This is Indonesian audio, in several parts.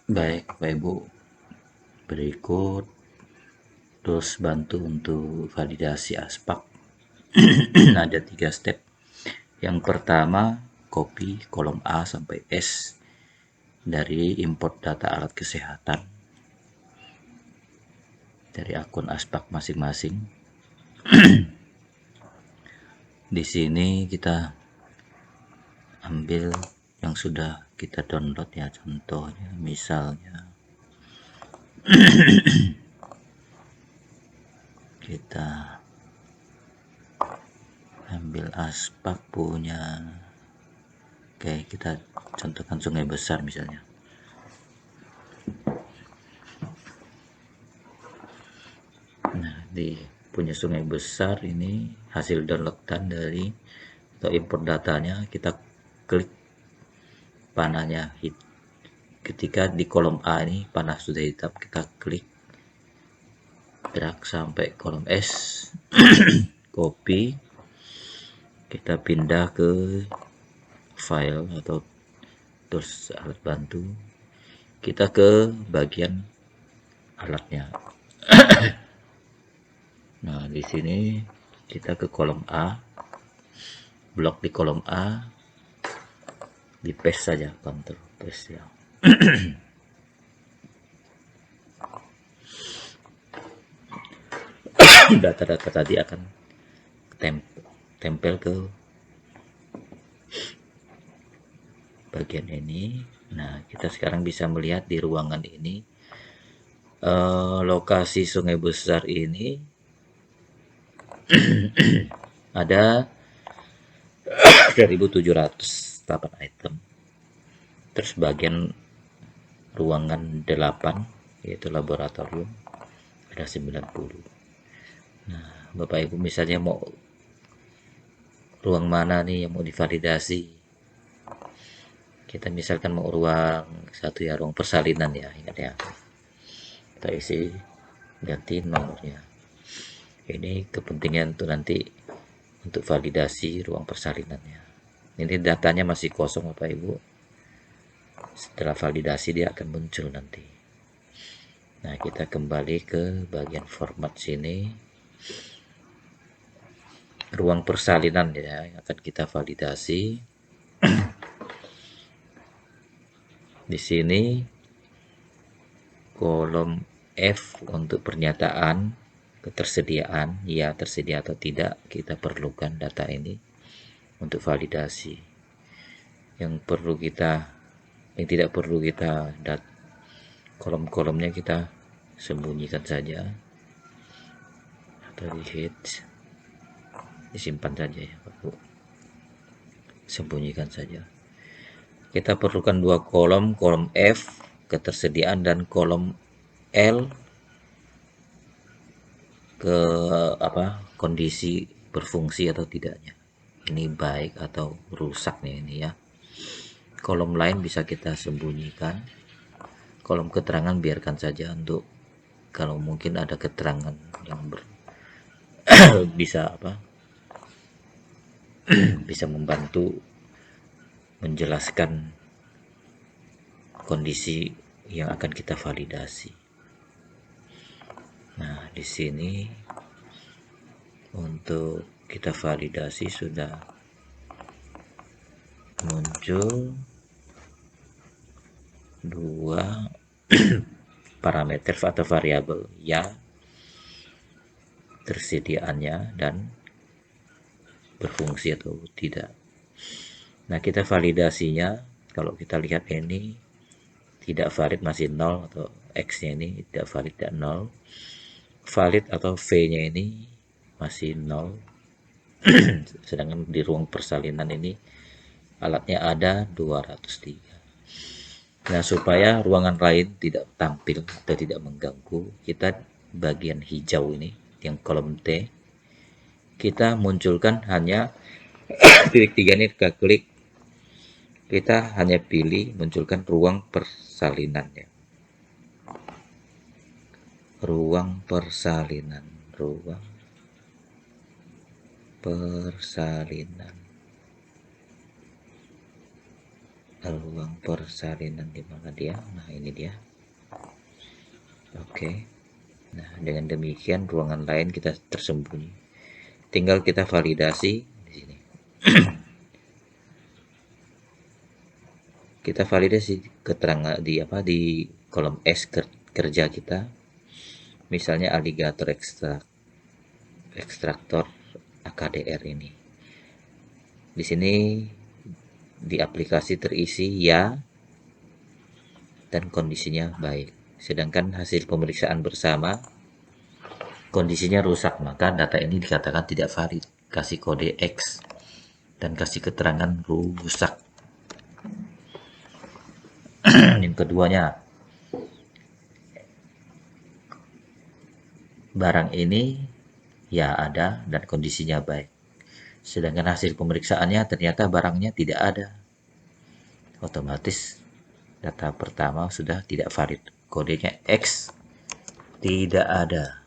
Baik, Bapak Ibu, berikut terus bantu untuk validasi aspak. Ada 3 step. Yang pertama, copy kolom A sampai S dari import data alat kesehatan dari akun aspak masing-masing. Di sini kita ambil yang sudah kita download ya, contohnya misalnya kita ambil aspak punya, oke, kita contohkan Sungai Besar misalnya. Nah, di punya Sungai Besar ini hasil downloadan dari atau import datanya, kita klik panahnya ketika di kolom A ini panah sudah hitam, kita klik drag sampai kolom S, copy, kita pindah ke file atau tools alat bantu, kita ke bagian alatnya. Nah, di sini kita ke kolom A, blok di kolom A, di paste saja, Ctrl paste ya. Data-data tadi akan tempel ke bagian ini. Nah, kita sekarang bisa melihat di ruangan ini lokasi Sungai Besar ini ada 1708 item. Terus bagian ruangan 8 yaitu laboratorium ada 90. Nah, Bapak Ibu misalnya mau ruang mana nih yang mau divalidasi, kita misalkan mau ruang satu ya, ruang persalinan ya, ingat ya, kita isi ganti nomornya. Ini kepentingan untuk nanti untuk validasi ruang persalinannya. Ini datanya masih kosong Bapak Ibu, setelah validasi dia akan muncul nanti. Nah, kita kembali ke bagian format sini, ruang persalinan ya yang akan kita validasi. Di sini kolom F untuk pernyataan ketersediaan, ya tersedia atau tidak, kita perlukan data ini untuk validasi. Yang tidak perlu kita kolom-kolomnya kita sembunyikan saja atau di hide, disimpan saja ya Pak Bu, sembunyikan saja. Kita perlukan dua kolom, kolom F ketersediaan dan kolom L ke kondisi berfungsi atau tidaknya, ini baik atau rusak nih ini ya. Kolom lain bisa kita sembunyikan, kolom keterangan biarkan saja untuk kalau mungkin ada keterangan yang bisa bisa membantu menjelaskan kondisi yang akan kita validasi. Nah, di sini untuk kita validasi sudah muncul dua parameter atau variabel, ya tersediaannya dan berfungsi atau tidak. Nah, kita validasinya kalau kita lihat ini tidak valid, masih 0, atau X nya ini tidak valid, tidak 0. Valid atau V nya ini masih 0. Sedangkan di ruang persalinan ini alatnya ada 203. Nah, supaya ruangan lain tidak tampil atau tidak mengganggu, kita bagian hijau ini yang kolom T, kita munculkan hanya titik 3 ini, kita klik, kita hanya pilih munculkan ruang persalinannya, ruang persalinan, ruang persalinan, ruang persalinan di mana dia? Nah, ini dia. Oke. Nah, dengan demikian ruangan lain kita tersembunyi. Tinggal kita validasi di sini. Kita validasi keterangan di kolom S kerja kita. Misalnya alligator ekstraktor AKDR ini. Di sini di aplikasi terisi ya dan kondisinya baik. Sedangkan hasil pemeriksaan bersama kondisinya rusak, maka data ini dikatakan tidak valid. Kasih kode X dan kasih keterangan rusak. Yang keduanya, barang ini ya ada dan kondisinya baik. Sedangkan hasil pemeriksaannya ternyata barangnya tidak ada. Otomatis data pertama sudah tidak valid. Kodenya X tidak ada.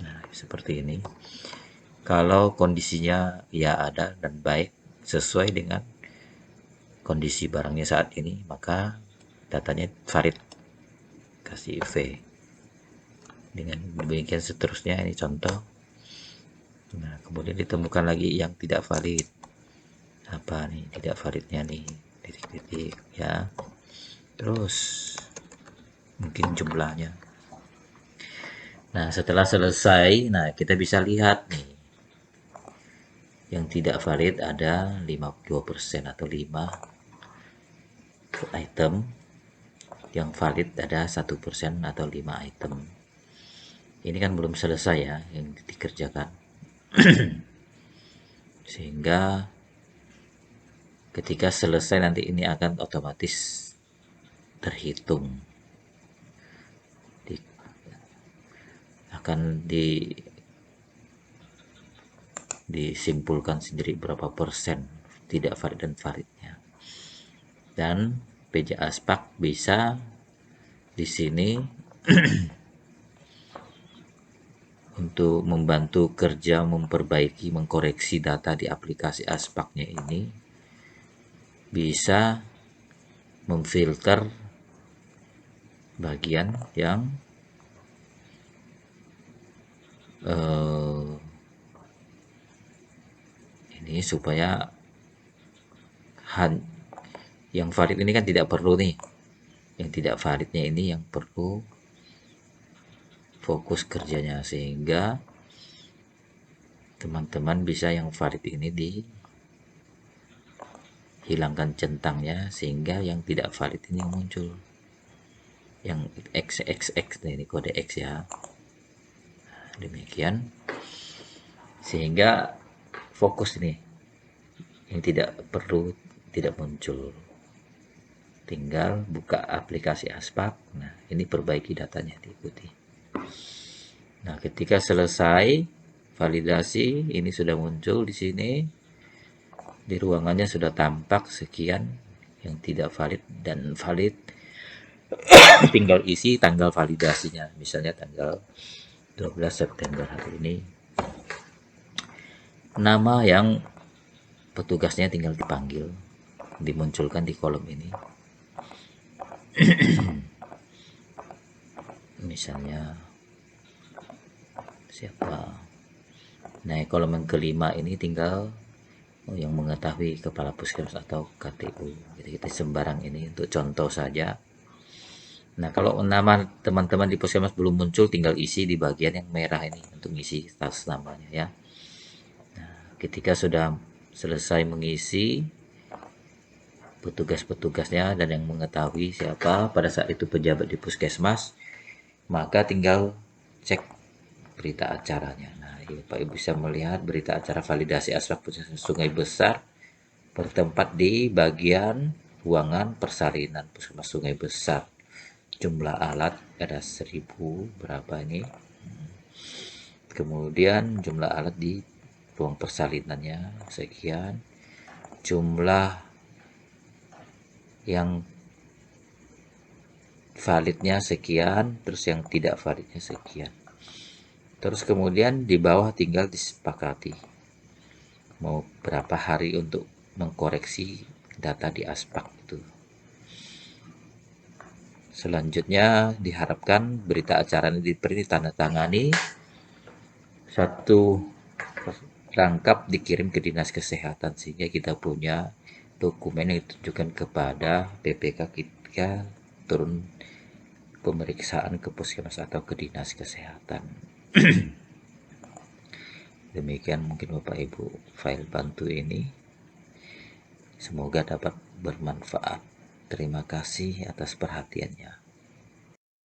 Nah, seperti ini. Kalau kondisinya ya ada dan baik sesuai dengan kondisi barangnya saat ini, maka datanya valid. Kasih V. Dengan demikian seterusnya, ini contoh. Nah, kemudian ditemukan lagi yang tidak valid. Apa nih tidak validnya nih? Titik-titik ya. Terus mungkin jumlahnya. Nah, setelah selesai, nah kita bisa lihat nih. Yang tidak valid ada 52% atau 5 item. Yang valid ada 1% atau 5 item. Ini kan belum selesai ya yang dikerjakan. Sehingga ketika selesai nanti ini akan otomatis terhitung. Akan disimpulkan sendiri berapa persen tidak valid dan validnya. Dan PJ Aspak bisa di sini untuk membantu kerja memperbaiki, mengkoreksi data di aplikasi Aspaknya ini bisa memfilter bagian yang ini supaya yang valid ini kan tidak perlu nih, yang tidak validnya ini yang perlu fokus kerjanya, sehingga teman-teman bisa yang valid ini dihilangkan centangnya, sehingga yang tidak valid ini muncul, yang XXX ini kode X ya. Demikian sehingga fokus ini yang tidak perlu tidak muncul. Tinggal buka aplikasi Aspak. Nah, ini perbaiki datanya, diikuti. Nah, ketika selesai validasi, ini sudah muncul di sini. Di ruangannya sudah tampak sekian yang tidak valid dan valid. Tinggal isi tanggal validasinya. Misalnya tanggal 12 September hari ini. Nama yang petugasnya tinggal dipanggil, dimunculkan di kolom ini. Misalnya siapa. Nah, kolom yang kelima ini tinggal yang mengetahui kepala puskesmas atau KTU. Jadi kita sembarang ini untuk contoh saja. Nah, kalau nama teman-teman di puskesmas belum muncul, tinggal isi di bagian yang merah ini untuk isi status namanya ya. Nah, ketika sudah selesai mengisi, petugas-petugasnya dan yang mengetahui siapa pada saat itu pejabat di puskesmas, maka tinggal cek berita acaranya. Nah, ini Pak Ibu bisa melihat berita acara validasi Aspak Puskesmas Sungai Besar bertempat di bagian ruangan persalinan Puskesmas Sungai Besar. Jumlah alat ada 1000 berapa ini. Kemudian jumlah alat di ruang persalinannya sekian. Jumlah yang validnya sekian, terus yang tidak validnya sekian. Terus kemudian di bawah tinggal disepakati mau berapa hari untuk mengkoreksi data di Aspak itu. Selanjutnya diharapkan berita acara ini ditandatangani, satu rangkap dikirim ke Dinas Kesehatan sehingga kita punya dokumen yang ditunjukkan kepada PPK kita turun pemeriksaan ke puskesmas atau ke Dinas Kesehatan. Demikian mungkin Bapak Ibu file bantu ini. Semoga dapat bermanfaat. Terima kasih atas perhatiannya.